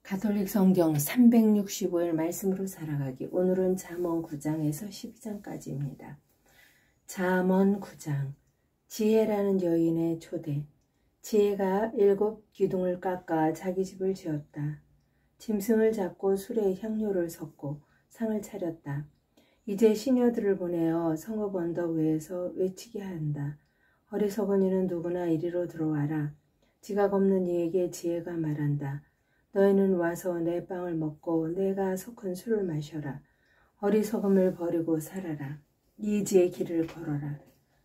가톨릭 성경 365일 말씀으로 살아가기. 오늘은 잠언 9장에서 12장까지입니다. 잠언 9장. 지혜라는 여인의 초대. 지혜가 7 기둥을 깎아 자기 집을 지었다. 짐승을 잡고 술에 향료를 섞고 상을 차렸다. 이제 시녀들을 보내어 성읍 언덕 위에서 외치게 한다. 어리석은 이는 누구나 이리로 들어와라. 지각 없는 이에게 지혜가 말한다. 너희는 와서 내 빵을 먹고 내가 섞은 술을 마셔라. 어리석음을 버리고 살아라. 이지의 길을 걸어라.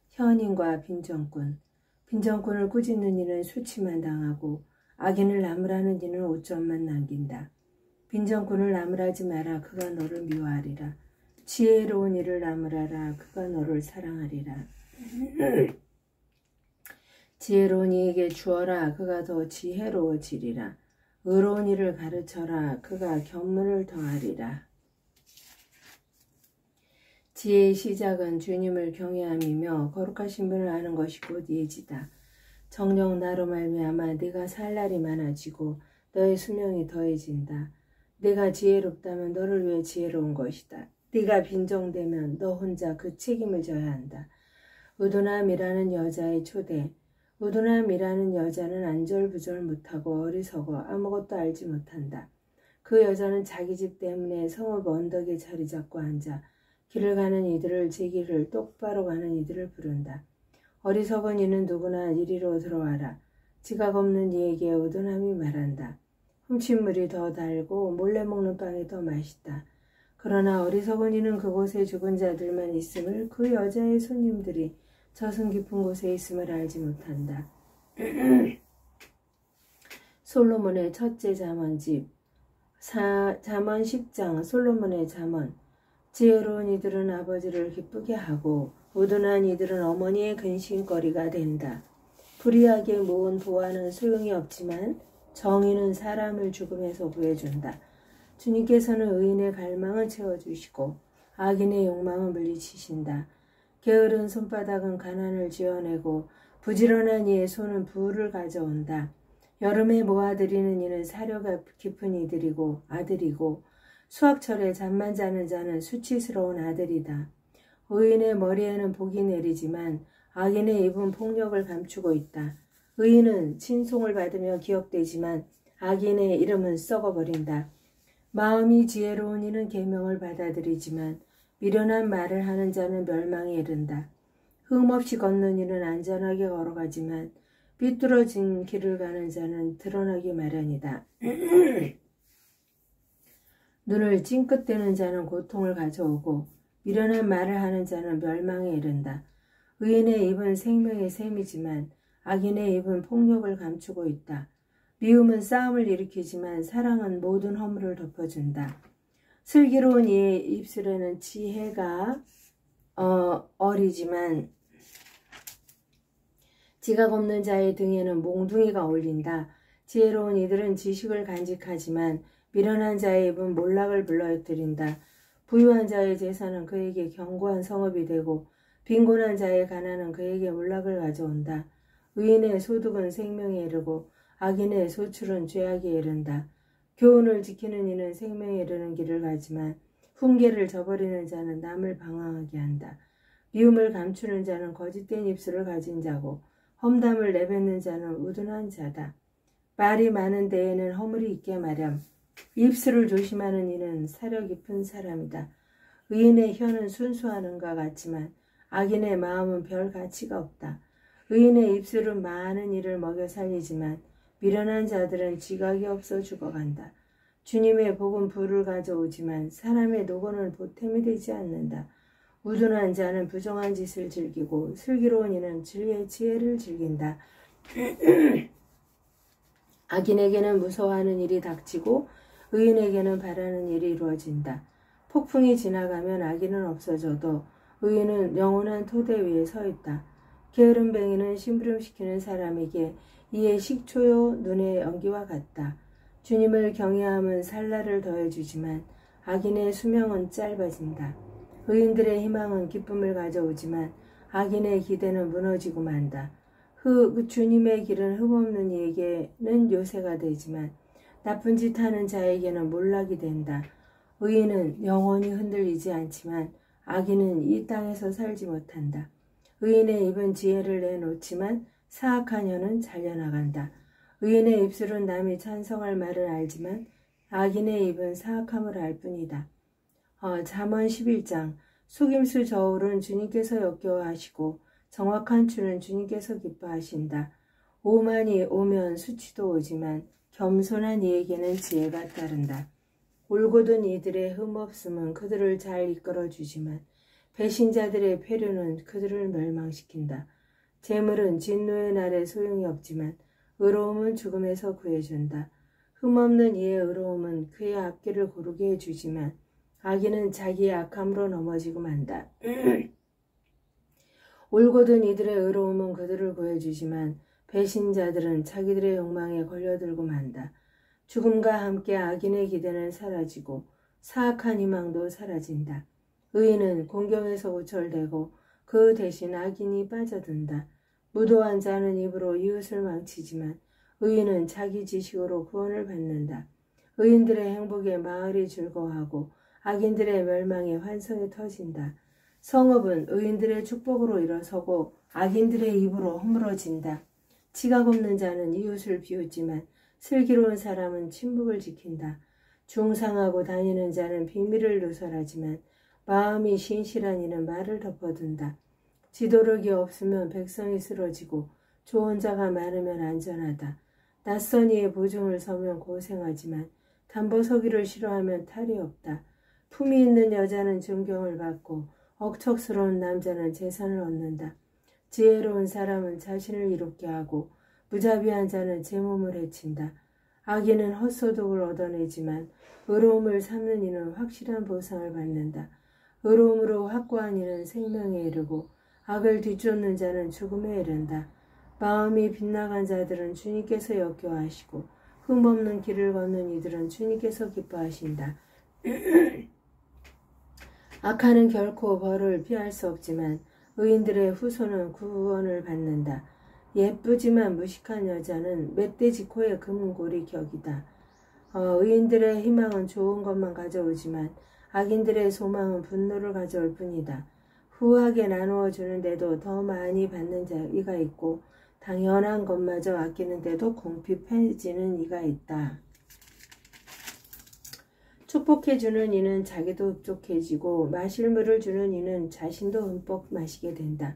현인과 빈정꾼. 빈정꾼을 꾸짖는 이는 수치만 당하고 악인을 나무라는 이는 오점만 남긴다. 빈정꾼을 나무라지 마라. 그가 너를 미워하리라. 지혜로운 이를 나무라라. 그가 너를 사랑하리라. 지혜로운 이에게 주어라. 그가 더 지혜로워지리라. 의로운 이를 가르쳐라. 그가 견문을 더하리라. 지혜의 시작은 주님을 경외함이며 거룩하신 분을 아는 것이 곧 예지다. 정녕 나로 말미암아 네가 살 날이 많아지고 너의 수명이 더해진다. 네가 지혜롭다면 너를 위해 지혜로운 것이다. 네가 빈정되면 너 혼자 그 책임을 져야 한다. 의도남이라는 여자의 초대. 우둔함이라는 여자는 안절부절 못하고 어리석어 아무것도 알지 못한다. 그 여자는 자기 집 때문에 성읍 언덕에 자리 잡고 앉아 길을 가는 이들을 제 길을 똑바로 가는 이들을 부른다. 어리석은 이는 누구나 이리로 들어와라. 지각 없는 이에게 우둔함이 말한다. 훔친 물이 더 달고 몰래 먹는 빵이 더 맛있다. 그러나 어리석은 이는 그곳에 죽은 자들만 있음을 그 여자의 손님들이 저승 깊은 곳에 있음을 알지 못한다. 솔로몬의 첫째 잠언집. 잠언 10장. 솔로몬의 잠언. 지혜로운 이들은 아버지를 기쁘게 하고 우둔한 이들은 어머니의 근심거리가 된다. 불의하게 모은 보화는 소용이 없지만 정의는 사람을 죽음에서 구해준다. 주님께서는 의인의 갈망을 채워주시고 악인의 욕망을 물리치신다. 게으른 손바닥은 가난을 지어내고 부지런한 이의 손은 부를 가져온다. 여름에 모아들이는 이는 사려가 깊은 이들이고 아들이고 수확철에 잠만 자는 자는 수치스러운 아들이다. 의인의 머리에는 복이 내리지만 악인의 입은 폭력을 감추고 있다. 의인은 친송을 받으며 기억되지만 악인의 이름은 썩어버린다. 마음이 지혜로운 이는 계명을 받아들이지만 미련한 말을 하는 자는 멸망에 이른다. 흠없이 걷는 이는 안전하게 걸어가지만 삐뚤어진 길을 가는 자는 드러나기 마련이다. 눈을 찡긋대는 자는 고통을 가져오고 미련한 말을 하는 자는 멸망에 이른다. 의인의 입은 생명의 샘이지만 악인의 입은 폭력을 감추고 있다. 미움은 싸움을 일으키지만 사랑은 모든 허물을 덮어준다. 슬기로운 이의 입술에는 지혜가 어리지만 지각 없는 자의 등에는 몽둥이가 어울린다. 지혜로운 이들은 지식을 간직하지만 미련한 자의 입은 몰락을 불러들인다. 부유한 자의 재산은 그에게 견고한 성읍이 되고 빈곤한 자의 가난은 그에게 몰락을 가져온다. 의인의 소득은 생명에 이르고 악인의 소출은 죄악에 이른다. 교훈을 지키는 이는 생명에 이르는 길을 가지만 훈계를 저버리는 자는 남을 방황하게 한다. 미움을 감추는 자는 거짓된 입술을 가진 자고 험담을 내뱉는 자는 우둔한 자다. 말이 많은 데에는 허물이 있게 마련. 입술을 조심하는 이는 사려 깊은 사람이다. 의인의 혀는 순수하는가 같지만 악인의 마음은 별 가치가 없다. 의인의 입술은 많은 일을 먹여 살리지만 미련한 자들은 지각이 없어 죽어간다. 주님의 복은 부를 가져오지만 사람의 노고는 보탬이 되지 않는다. 우둔한 자는 부정한 짓을 즐기고 슬기로운 이는 지혜를 즐긴다. 악인에게는 무서워하는 일이 닥치고 의인에게는 바라는 일이 이루어진다. 폭풍이 지나가면 악인은 없어져도 의인은 영원한 토대 위에 서 있다. 게으름뱅이는 심부름시키는 사람에게 이에 식초요 눈의 연기와 같다. 주님을 경외함은 살날을 더해주지만 악인의 수명은 짧아진다. 의인들의 희망은 기쁨을 가져오지만 악인의 기대는 무너지고 만다. 주님의 길은 흠없는 이에게는 요새가 되지만 나쁜 짓 하는 자에게는 몰락이 된다. 의인은 영원히 흔들리지 않지만 악인은 이 땅에서 살지 못한다. 의인의 입은 지혜를 내놓지만 사악한 혀는 잘려나간다. 의인의 입술은 남이 찬성할 말을 알지만 악인의 입은 사악함을 알 뿐이다. 잠언 11장. 속임수 저울은 주님께서 역겨워하시고 정확한 추는 주님께서 기뻐하신다. 오만이 오면 수치도 오지만 겸손한 이에게는 지혜가 따른다. 올곧은 이들의 흠없음은 그들을 잘 이끌어주지만 배신자들의 패류는 그들을 멸망시킨다. 재물은 진노의 날에 소용이 없지만 의로움은 죽음에서 구해준다. 흠없는 이의 의로움은 그의 앞길을 고르게 해주지만 악인은 자기의 악함으로 넘어지고 만다. 올곧은 이들의 의로움은 그들을 구해주지만 배신자들은 자기들의 욕망에 걸려들고 만다. 죽음과 함께 악인의 기대는 사라지고 사악한 희망도 사라진다. 의인은 공경에서 우철되고 그 대신 악인이 빠져든다. 무도한 자는 입으로 이웃을 망치지만 의인은 자기 지식으로 구원을 받는다. 의인들의 행복에 마을이 즐거워하고 악인들의 멸망에 환성이 터진다. 성읍은 의인들의 축복으로 일어서고 악인들의 입으로 허물어진다. 지각 없는 자는 이웃을 비웃지만 슬기로운 사람은 침묵을 지킨다. 중상하고 다니는 자는 비밀을 누설하지만 마음이 신실한 이는 말을 덮어둔다. 지도력이 없으면 백성이 쓰러지고 좋은 자가 많으면 안전하다. 낯선 이의 보증을 서면 고생하지만 담보서기를 싫어하면 탈이 없다. 품이 있는 여자는 존경을 받고 억척스러운 남자는 재산을 얻는다. 지혜로운 사람은 자신을 이롭게 하고 무자비한 자는 제 몸을 해친다. 악인은 헛소득을 얻어내지만 의로움을 삼는 이는 확실한 보상을 받는다. 의로움으로 확고한 이는 생명에 이르고 악을 뒤쫓는 자는 죽음에 이른다. 마음이 빗나간 자들은 주님께서 역겨워하시고 흠없는 길을 걷는 이들은 주님께서 기뻐하신다. 악한은 결코 벌을 피할 수 없지만 의인들의 후손은 구원을 받는다. 예쁘지만 무식한 여자는 멧돼지 코의 금고리 격이다. 의인들의 희망은 좋은 것만 가져오지만 악인들의 소망은 분노를 가져올 뿐이다. 후하게 나누어 주는데도 더 많이 받는 이가 있고 당연한 것마저 아끼는데도 궁핍해지는 이가 있다. 축복해주는 이는 자기도 흡족해지고 마실 물을 주는 이는 자신도 흠뻑 마시게 된다.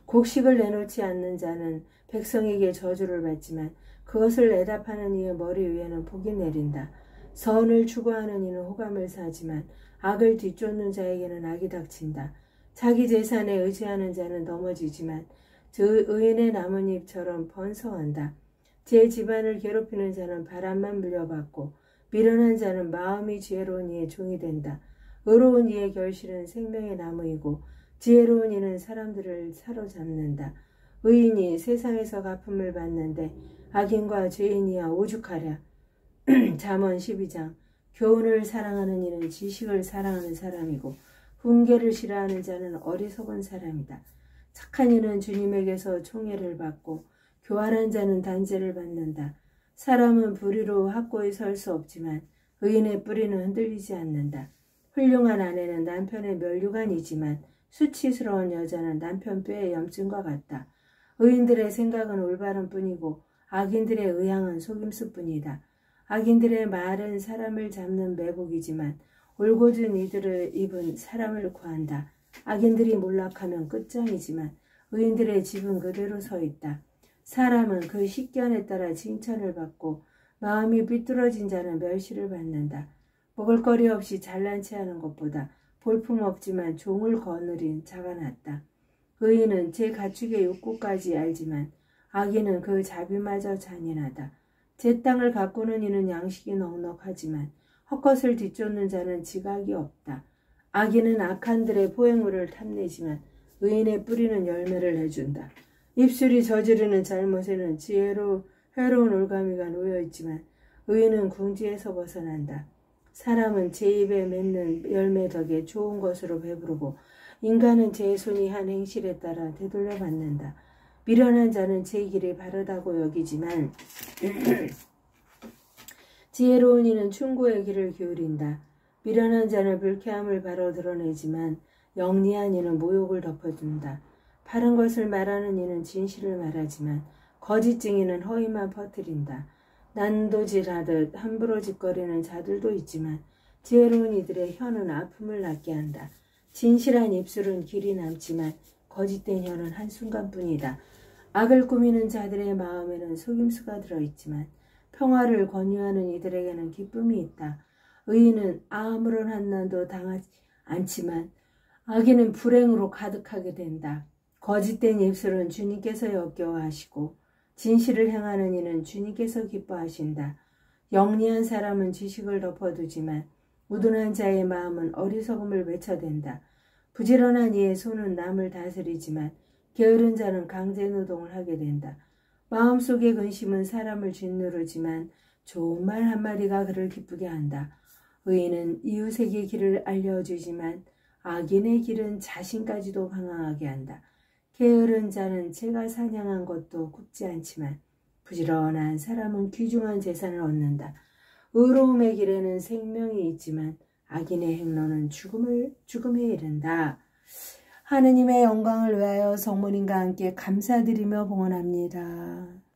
곡식을 내놓지 않는 자는 백성에게 저주를 받지만 그것을 내다파는 이의 머리 위에는 복이 내린다. 선을 추구하는 이는 호감을 사지만 악을 뒤쫓는 자에게는 악이 닥친다. 자기 재산에 의지하는 자는 넘어지지만 의인의 나뭇잎처럼 번성한다. 제 집안을 괴롭히는 자는 바람만 물려받고 미련한 자는 마음이 지혜로운 이의 종이 된다. 의로운 이의 결실은 생명의 나무이고 지혜로운 이는 사람들을 사로잡는다. 의인이 세상에서 갚음을 받는데 악인과 죄인이야 오죽하랴. 잠언 12장. 교훈을 사랑하는 이는 지식을 사랑하는 사람이고 훈계를 싫어하는 자는 어리석은 사람이다. 착한 이는 주님에게서 총애를 받고 교활한 자는 단죄를 받는다. 사람은 불의로 확고히 설 수 없지만 의인의 뿌리는 흔들리지 않는다. 훌륭한 아내는 남편의 면류관이지만 수치스러운 여자는 남편 뼈의 염증과 같다. 의인들의 생각은 올바른 뿐이고 악인들의 의향은 속임수 뿐이다. 악인들의 말은 사람을 잡는 매복이지만 올곧은 이들의 입은 사람을 구한다. 악인들이 몰락하면 끝장이지만 의인들의 집은 그대로 서 있다. 사람은 그 식견에 따라 칭찬을 받고 마음이 삐뚤어진 자는 멸시를 받는다. 먹을 거리 없이 잘난 체하는 것보다 볼품 없지만 종을 거느린 자가 낫다. 의인은 제 가축의 욕구까지 알지만 악인은 그 자비마저 잔인하다. 제 땅을 가꾸는 이는 양식이 넉넉하지만 헛것을 뒤쫓는 자는 지각이 없다. 악인은 악한들의 포획물을 탐내지만 의인의 뿌리는 열매를 내준다. 입술이 저지르는 잘못에는 회로운 올가미가 놓여있지만 의인은 궁지에서 벗어난다. 사람은 제 입에 맺는 열매 덕에 좋은 것으로 배부르고 인간은 제 손이 한 행실에 따라 되돌려 받는다. 미련한 자는 제 길이 바르다고 여기지만 지혜로운 이는 충고의 귀를 기울인다. 미련한 자는 불쾌함을 바로 드러내지만 영리한 이는 모욕을 덮어준다. 바른 것을 말하는 이는 진실을 말하지만 거짓 증인은 허위만 퍼뜨린다. 난도질하듯 함부로 짓거리는 자들도 있지만 지혜로운 이들의 혀는 아픔을 낫게 한다. 진실한 입술은 길이 남지만 거짓된 혀는 한순간뿐이다. 악을 꾸미는 자들의 마음에는 속임수가 들어있지만 평화를 권유하는 이들에게는 기쁨이 있다. 의인은 아무런 한난도 당하지 않지만 악인은 불행으로 가득하게 된다. 거짓된 입술은 주님께서 역겨워하시고 진실을 행하는 이는 주님께서 기뻐하신다. 영리한 사람은 지식을 덮어두지만 우둔한 자의 마음은 어리석음을 외쳐댄다. 부지런한 이의 손은 남을 다스리지만 게으른 자는 강제노동을 하게 된다. 마음속의 근심은 사람을 짓누르지만 좋은 말 한마디가 그를 기쁘게 한다. 의인은 이웃에게 길을 알려주지만 악인의 길은 자신까지도 방황하게 한다. 게으른 자는 제가 사냥한 것도 굽지 않지만 부지런한 사람은 귀중한 재산을 얻는다. 의로움의 길에는 생명이 있지만 악인의 행로는 죽음에 이른다. 하느님의 영광을 위하여 성모님과 함께 감사드리며 봉헌합니다.